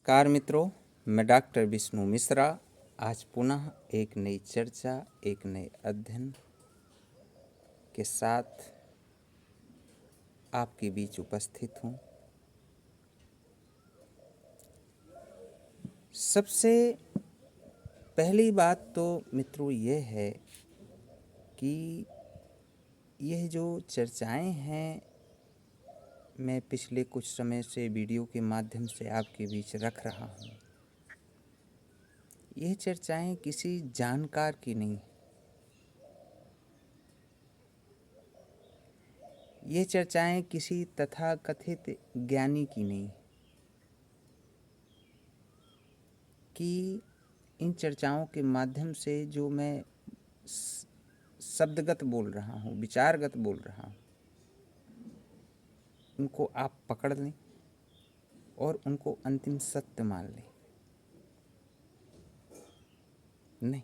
नमस्कार मित्रों, मैं डॉक्टर विष्णु मिश्रा आज पुनः एक नई चर्चा, एक नए अध्ययन के साथ आपके बीच उपस्थित हूँ। सबसे पहली बात तो मित्रों ये है कि यह जो चर्चाएं हैं मैं पिछले कुछ समय से वीडियो के माध्यम से आपके बीच रख रहा हूँ। यह चर्चाएं किसी जानकार की नहीं, ये चर्चाएं किसी तथाकथित ज्ञानी की नहीं, कि इन चर्चाओं के माध्यम से जो मैं शब्दगत बोल रहा हूँ, विचारगत बोल रहा हूँ, उनको आप पकड़ लें और उनको अंतिम सत्य मान लें। नहीं,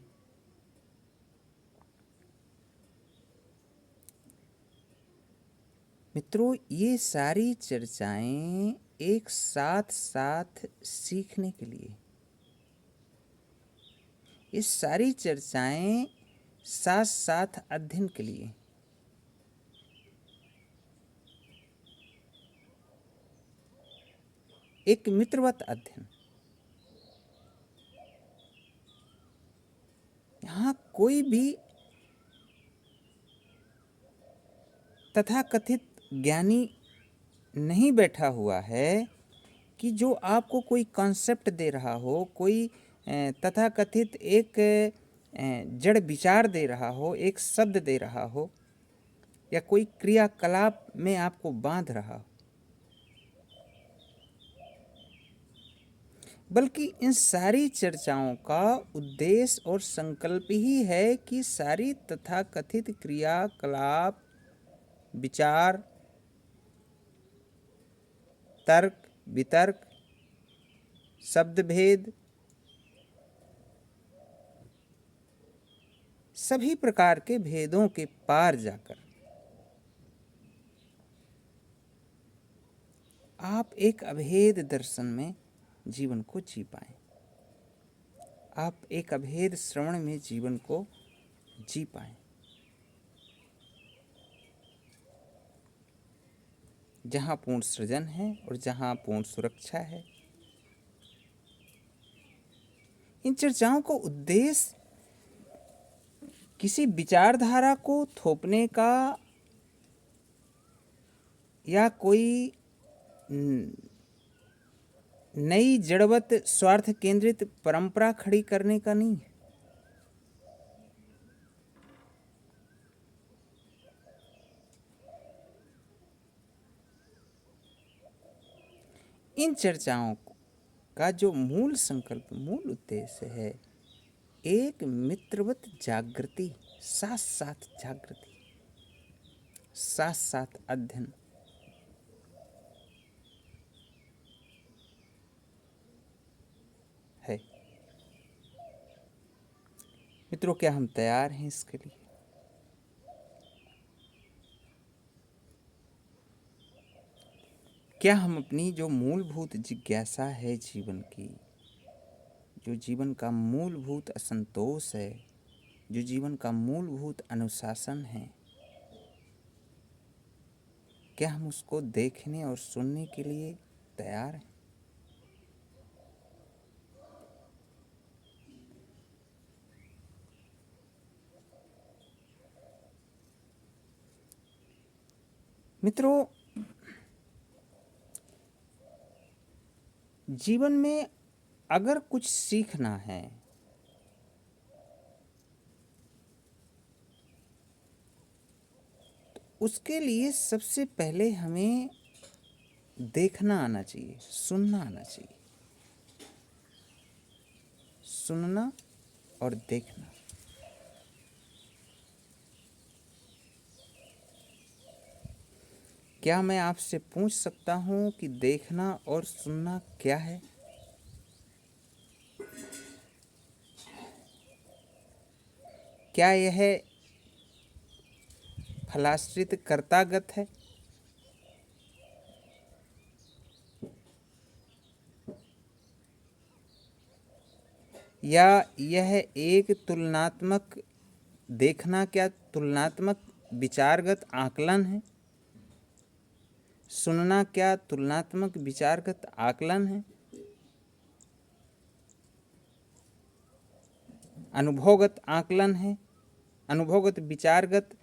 मित्रों, ये सारी चर्चाएं एक साथ साथ सीखने के लिए, ये सारी चर्चाएं साथ साथ अध्ययन के लिए, एक मित्रवत अध्ययन। यहाँ कोई भी तथाकथित ज्ञानी नहीं बैठा हुआ है कि जो आपको कोई कॉन्सेप्ट दे रहा हो, कोई तथाकथित एक जड़ विचार दे रहा हो, एक शब्द दे रहा हो, या कोई क्रियाकलाप में आपको बांध रहा हो, बल्कि इन सारी चर्चाओं का उद्देश्य और संकल्प ही है कि सारी तथाकथित क्रियाकलाप, विचार, तर्क, वितर्क, शब्द भेद, सभी प्रकार के भेदों के पार जाकर आप एक अभेद दर्शन में जीवन को जी पाएं, आप एक अभेद श्रवण में जीवन को जी पाएं, जहां पूर्ण सृजन है और जहां पूर्ण सुरक्षा है। इन चर्चाओं का उद्देश्य किसी विचारधारा को थोपने का या कोई नई जड़वत स्वार्थ केंद्रित परंपरा खड़ी करने का नहीं है। इन चर्चाओं का जो मूल संकल्प, मूल उद्देश्य है, एक मित्रवत जागृति, साथ साथ जागृति, साथ साथ अध्ययन। है मित्रों, क्या हम तैयार हैं इसके लिए? क्या हम अपनी जो मूलभूत जिज्ञासा है जीवन की, जो जीवन का मूलभूत असंतोष है, जो जीवन का मूलभूत अनुशासन है, क्या हम उसको देखने और सुनने के लिए तैयार हैं? मित्रों, जीवन में अगर कुछ सीखना है तो उसके लिए सबसे पहले हमें देखना आना चाहिए, सुनना आना चाहिए। सुनना और देखना। क्या मैं आपसे पूछ सकता हूं कि देखना और सुनना क्या है? क्या यह फलाश्रित कर्तागत है? या यह एक तुलनात्मक देखना क्या तुलनात्मक विचारगत आकलन है? सुनना क्या तुलनात्मक विचारगत आकलन है? अनुभवगत आकलन है? अनुभवगत विचारगत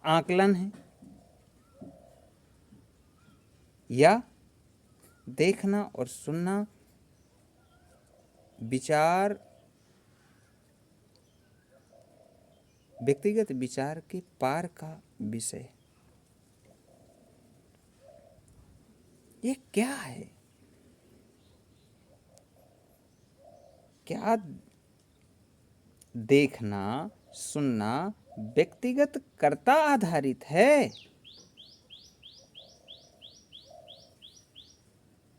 आकलन है? या देखना और सुनना विचार व्यक्तिगत विचार के पार का विषय? ये क्या है? क्या देखना सुनना व्यक्तिगत कर्ता आधारित है,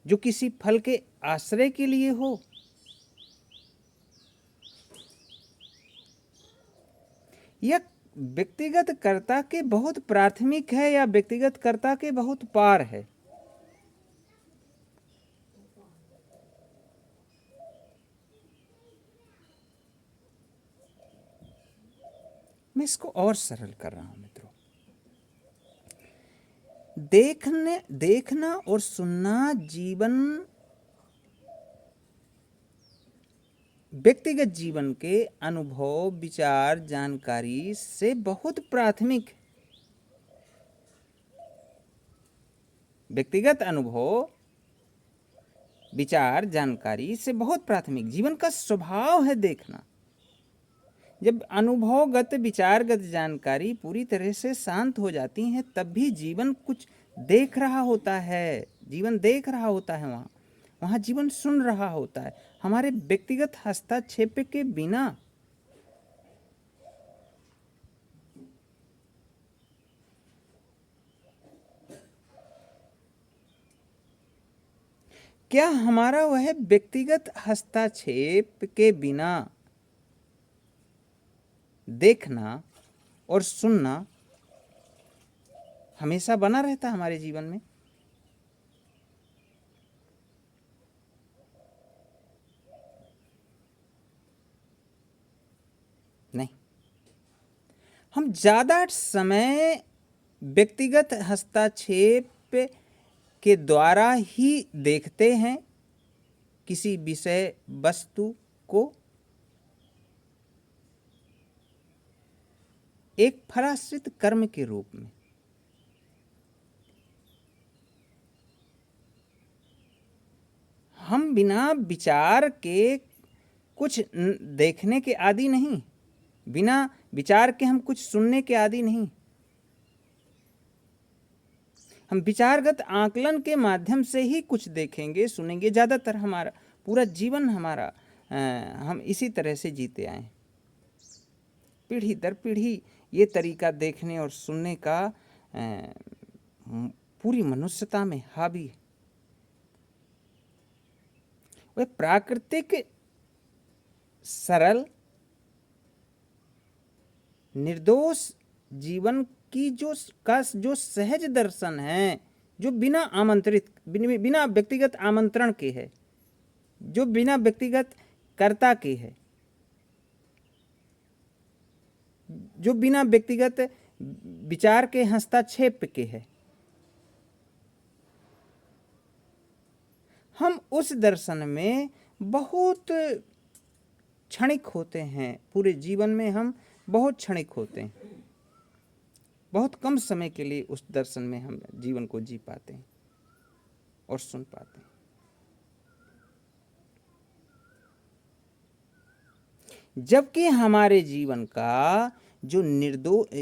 जो किसी फल के आश्रय के लिए हो? यह व्यक्तिगत कर्ता के बहुत प्राथमिक है या व्यक्तिगत कर्ता के बहुत पार है? मैं इसको और सरल कर रहा हूं मित्रों। देखना और सुनना जीवन व्यक्तिगत जीवन के अनुभव विचार जानकारी से बहुत प्राथमिक। व्यक्तिगत अनुभव विचार जानकारी से बहुत प्राथमिक जीवन का स्वभाव है देखना। जब अनुभवगत विचारगत जानकारी पूरी तरह से शांत हो जाती है तब भी जीवन कुछ देख रहा होता है, जीवन देख रहा होता है, वहाँ जीवन सुन रहा होता है, हमारे व्यक्तिगत हस्तक्षेप के बिना। क्या हमारा वह व्यक्तिगत हस्तक्षेप के बिना देखना और सुनना हमेशा बना रहता हमारे जीवन में? नहीं। हम ज़्यादा समय व्यक्तिगत हस्तक्षेप के द्वारा ही देखते हैं किसी विषय वस्तु को एक फलाश्रित कर्म के रूप में। हम बिना विचार के कुछ देखने के आदी नहीं, बिना विचार के हम कुछ सुनने के आदी नहीं। हम विचारगत आकलन के माध्यम से ही कुछ देखेंगे सुनेंगे। ज़्यादातर हमारा पूरा जीवन हमारा हम इसी तरह से जीते आए, पीढ़ी दर पीढ़ी ये तरीका देखने और सुनने का पूरी मनुष्यता में हावी है। वह प्राकृतिक सरल निर्दोष जीवन की जो सहज दर्शन है, जो बिना आमंत्रित बिना व्यक्तिगत आमंत्रण के है, जो बिना व्यक्तिगत कर्ता के है, जो बिना व्यक्तिगत विचार के हस्तक्षेप के है, हम उस दर्शन में बहुत क्षणिक होते हैं। पूरे जीवन में हम बहुत क्षणिक होते हैं, बहुत कम समय के लिए उस दर्शन में हम जीवन को जी पाते हैं और सुन पाते हैं। जबकि हमारे जीवन का जो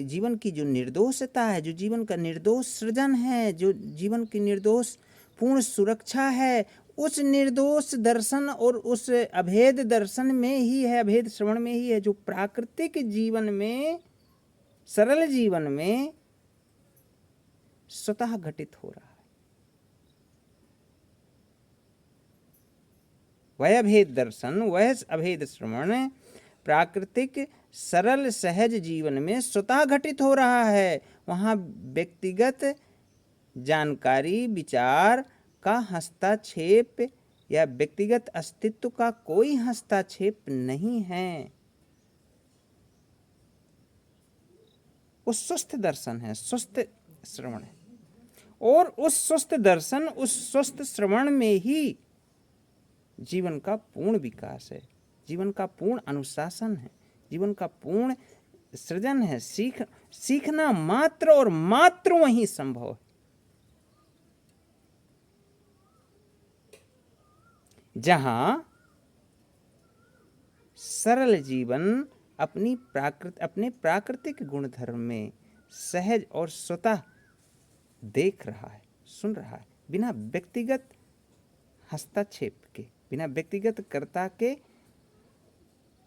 जीवन की जो निर्दोषता है, जो जीवन का निर्दोष सृजन है, जो जीवन की निर्दोष पूर्ण सुरक्षा है, उस निर्दोष दर्शन और उस अभेद दर्शन में ही है, अभेद श्रवण में ही है, जो प्राकृतिक जीवन में सरल जीवन में स्वतः घटित हो रहा है। वह अभेद दर्शन, वह अभेद श्रवण प्राकृतिक सरल सहज जीवन में स्वतः घटित हो रहा है। वहाँ व्यक्तिगत जानकारी विचार का हस्तक्षेप या व्यक्तिगत अस्तित्व का कोई हस्तक्षेप नहीं है। वो स्वस्थ दर्शन है, स्वस्थ श्रवण है। और उस स्वस्थ दर्शन, उस स्वस्थ श्रवण में ही जीवन का पूर्ण विकास है, जीवन का पूर्ण अनुशासन है, जीवन का पूर्ण सृजन है। सीखना मात्र और मात्र वही संभव है जहां सरल जीवन अपने प्राकृतिक गुणधर्म में सहज और स्वतः देख रहा है, सुन रहा है, बिना व्यक्तिगत हस्तक्षेप के, बिना व्यक्तिगत कर्ता के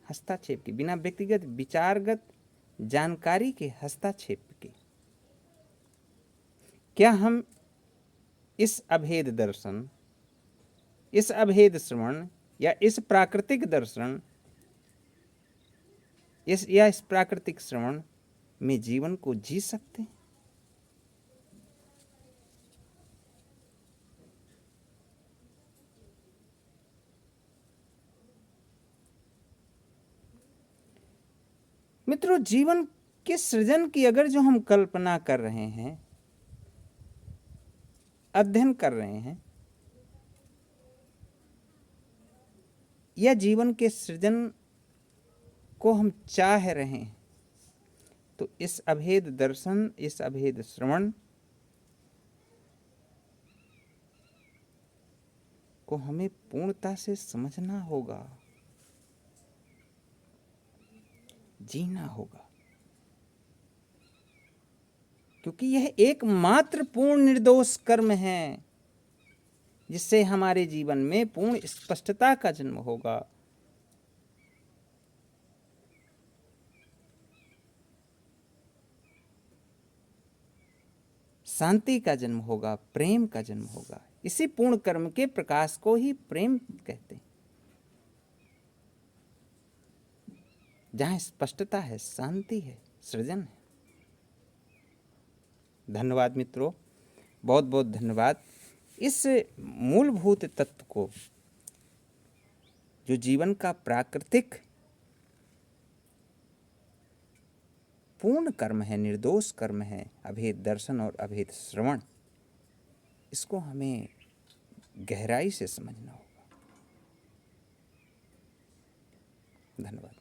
हस्तक्षेप के, बिना व्यक्तिगत विचारगत जानकारी के हस्तक्षेप के। क्या हम इस अभेद दर्शन, इस अभेद श्रवण या इस प्राकृतिक दर्शन इस प्राकृतिक श्रवण में जीवन को जी सकते हैं? मित्रों, जीवन के सृजन की अगर जो हम कल्पना कर रहे हैं, अध्ययन कर रहे हैं, या जीवन के सृजन को हम चाह रहे हैं, तो इस अभेद दर्शन, इस अभेद श्रवण को हमें पूर्णता से समझना होगा, जीना होगा, क्योंकि यह एकमात्र पूर्ण निर्दोष कर्म है जिससे हमारे जीवन में पूर्ण स्पष्टता का जन्म होगा, शांति का जन्म होगा, प्रेम का जन्म होगा। इसी पूर्ण कर्म के प्रकाश को ही प्रेम कहते हैं, जहां स्पष्टता है, शांति है, सृजन है। धन्यवाद मित्रों, बहुत बहुत धन्यवाद। इस मूलभूत तत्व को, जो जीवन का प्राकृतिक पूर्ण कर्म है, निर्दोष कर्म है, अभेद दर्शन और अभेद श्रवण, इसको हमें गहराई से समझना होगा। धन्यवाद।